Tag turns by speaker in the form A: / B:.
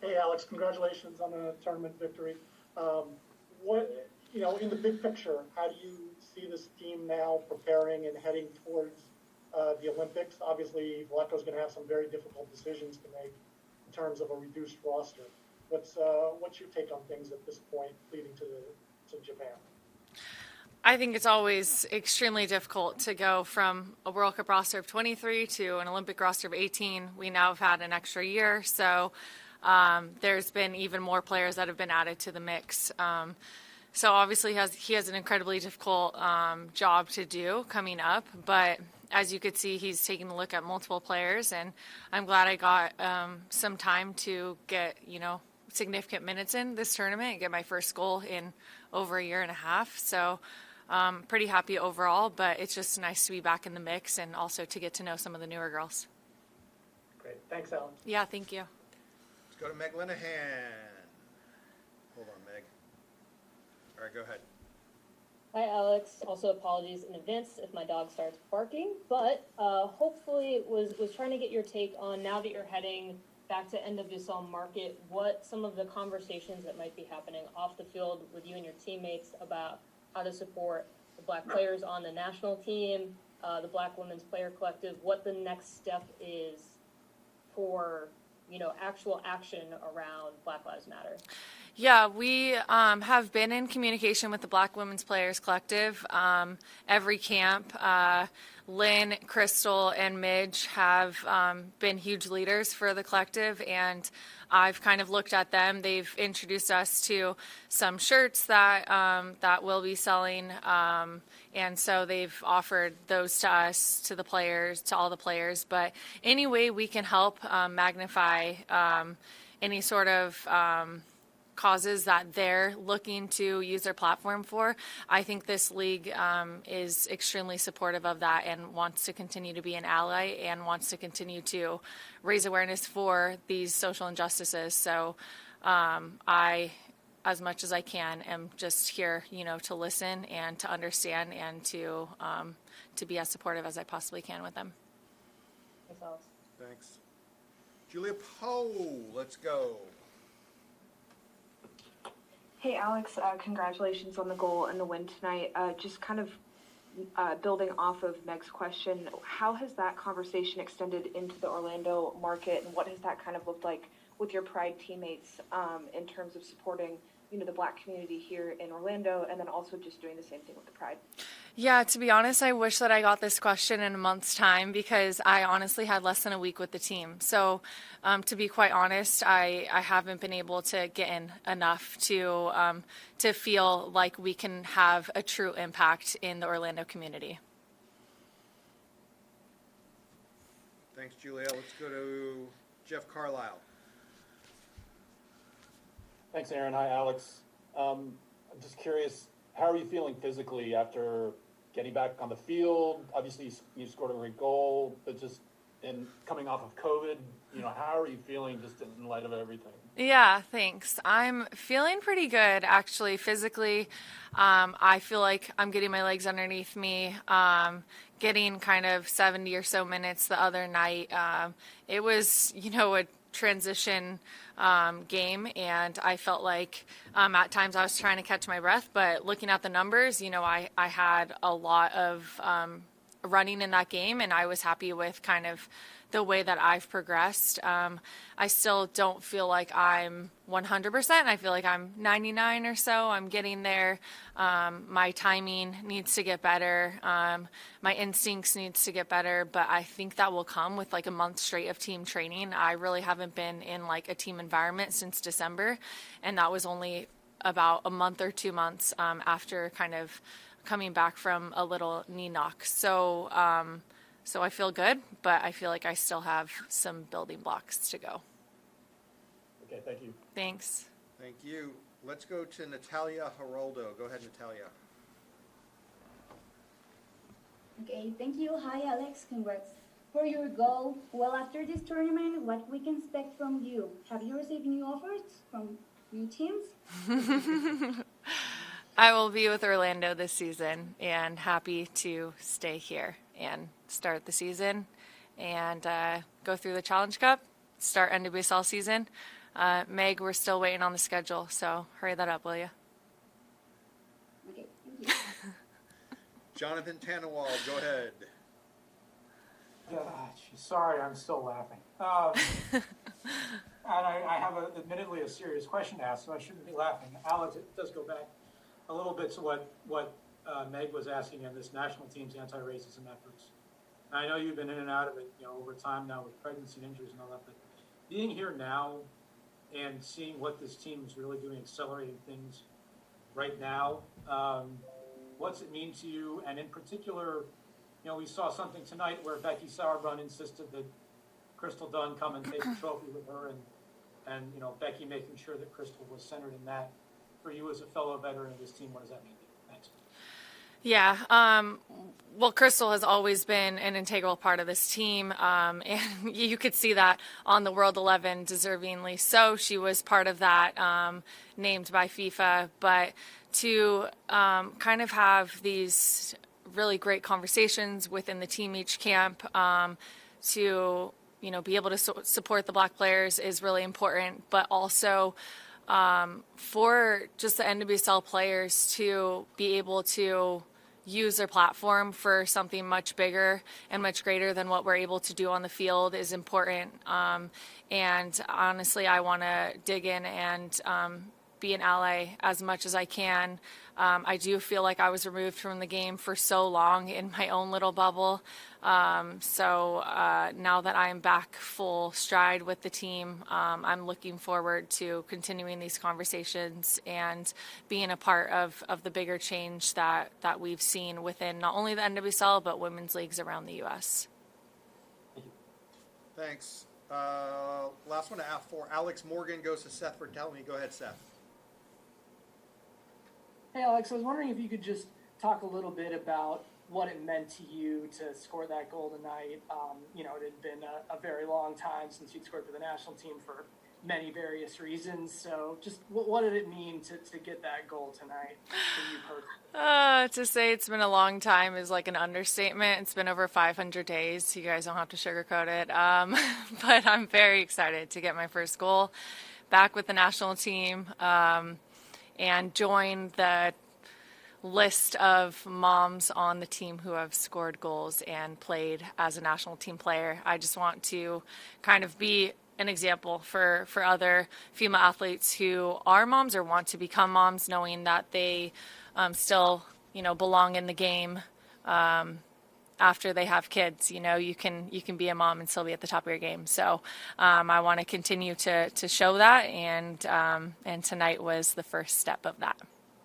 A: Hey, Alex, congratulations on the tournament victory. In the big picture, how do you see this team now preparing and heading towards the Olympics? Obviously, Vlecko's going to have some very difficult decisions to make in terms of a reduced roster. What's your take on things at this point leading to Japan?
B: I think it's always extremely difficult to go from a World Cup roster of 23 to an Olympic roster of 18. We now have had an extra year, so there's been even more players that have been added to the mix. So obviously he has an incredibly difficult job to do coming up, but as you could see, he's taking a look at multiple players, and I'm glad I got some time to get, significant minutes in this tournament and get my first goal in over a year and a half. So pretty happy overall, but it's just nice to be back in the mix and also to get to know some of the newer girls.
A: Great. Thanks, Ellen.
B: Yeah, thank you.
C: Let's go to Meg Linehan. Hold on, Meg. All right, go ahead.
D: Hi, Alex. Also, apologies in advance if my dog starts barking, but hopefully was trying to get your take on, now that you're heading back to NWSL market, what some of the conversations that might be happening off the field with you and your teammates about how to support the Black players on the national team, the Black Women's Player Collective, what the next step is for, actual action around Black Lives Matter.
B: Yeah, we have been in communication with the Black Women's Players Collective. Every camp, Lynn, Crystal, and Midge have been huge leaders for the collective, and I've kind of looked at them. They've introduced us to some shirts that we'll be selling, and so they've offered those to us, to the players, to all the players. But any way we can help magnify any sort of causes that they're looking to use their platform for, I think this league is extremely supportive of that and wants to continue to be an ally and wants to continue to raise awareness for these social injustices. So I, as much as I can, am just here, to listen and to understand and to be as supportive as I possibly can with them.
D: Thanks, Alex.
C: Thanks. Julia Poe, let's go.
E: Hey, Alex, congratulations on the goal and the win tonight. Just kind of building off of Meg's question, how has that conversation extended into the Orlando market, and what has that kind of looked like with your Pride teammates in terms of supporting, the Black community here in Orlando, and then also just doing the same thing with the Pride?
B: Yeah, to be honest, I wish that I got this question in a month's time because I honestly had less than a week with the team. So to be quite honest, I haven't been able to get in enough to feel like we can have a true impact in the Orlando community.
C: Thanks, Julia. Let's go to Jeff Carlisle.
F: Thanks, Aaron. Hi, Alex. I'm just curious, how are you feeling physically after getting back on the field? Obviously, you scored a great goal, but just in coming off of COVID, how are you feeling just in light of everything?
B: Yeah, thanks. I'm feeling pretty good, actually, physically. I feel like I'm getting my legs underneath me, getting kind of 70 or so minutes the other night. It was, a transition game, and I felt like at times I was trying to catch my breath, but looking at the numbers, I had a lot of running in that game, and I was happy with kind of the way that I've progressed. I still don't feel like I'm 100%. I feel like I'm 99 or so. I'm getting there. My timing needs to get better. My instincts needs to get better, but I think that will come with like a month straight of team training. I really haven't been in like a team environment since December, and that was only about a month or 2 months after kind of coming back from a little knee knock. So I feel good, but I feel like I still have some building blocks to go.
F: Okay, thank you.
B: Thanks.
C: Thank you. Let's go to Natalia Geraldo. Go ahead, Natalia.
G: Okay, thank you. Hi, Alex. Congrats for your goal. Well, after this tournament, what we can expect from you? Have you received new offers from new teams?
B: I will be with Orlando this season and happy to stay here and start the season and go through the Challenge Cup, start NWSL season. Meg, we're still waiting on the schedule, so hurry that up, will you?
G: Okay, thank you.
C: Jonathan Tannenwald, go ahead.
H: Sorry, I'm still laughing. And I have admittedly a serious question to ask, so I shouldn't be laughing. Alex, it does go back a little bit to what Meg was asking in this national team's anti-racism efforts. And I know you've been in and out of it, over time now with pregnancy and injuries and all that, but being here now and seeing what this team is really doing, accelerating things right now, what's it mean to you? And in particular, we saw something tonight where Becky Sauerbrunn insisted that Crystal Dunn come and take the trophy with her, and Becky making sure that Crystal was centered in that. For you as a fellow veteran of this team, what does that mean to you? Thanks.
B: Yeah, well, Crystal has always been an integral part of this team, and you could see that on the World 11, deservingly so. She was part of that, named by FIFA, but to kind of have these really great conversations within the team each camp, to be able to support the Black players is really important, but also for just the NWSL players to be able to use their platform for something much bigger and much greater than what we're able to do on the field is important. And honestly, I want to dig in and be an ally as much as I can. I do feel like I was removed from the game for so long in my own little bubble. So now that I'm back full stride with the team, I'm looking forward to continuing these conversations and being a part of the bigger change that we've seen within not only the NWSL, but women's leagues around the U.S.
C: Thanks. Last one for Alex Morgan goes to Seth Bertelny. Go ahead, Seth.
I: Hey, Alex, I was wondering if you could just talk a little bit about what it meant to you to score that goal tonight. It had been a very long time since you'd scored for the national team for many various reasons. So just what did it mean to get that goal tonight for you personally?
B: To say it's been a long time is like an understatement. It's been over 500 days. You guys don't have to sugarcoat it. But I'm very excited to get my first goal back with the national team. And join the list of moms on the team who have scored goals and played as a national team player. I just want to kind of be an example for other female athletes who are moms or want to become moms, knowing that they still, belong in the game after they have kids. You can be a mom and still be at the top of your game. So I want to continue to show that, and tonight was the first step of that.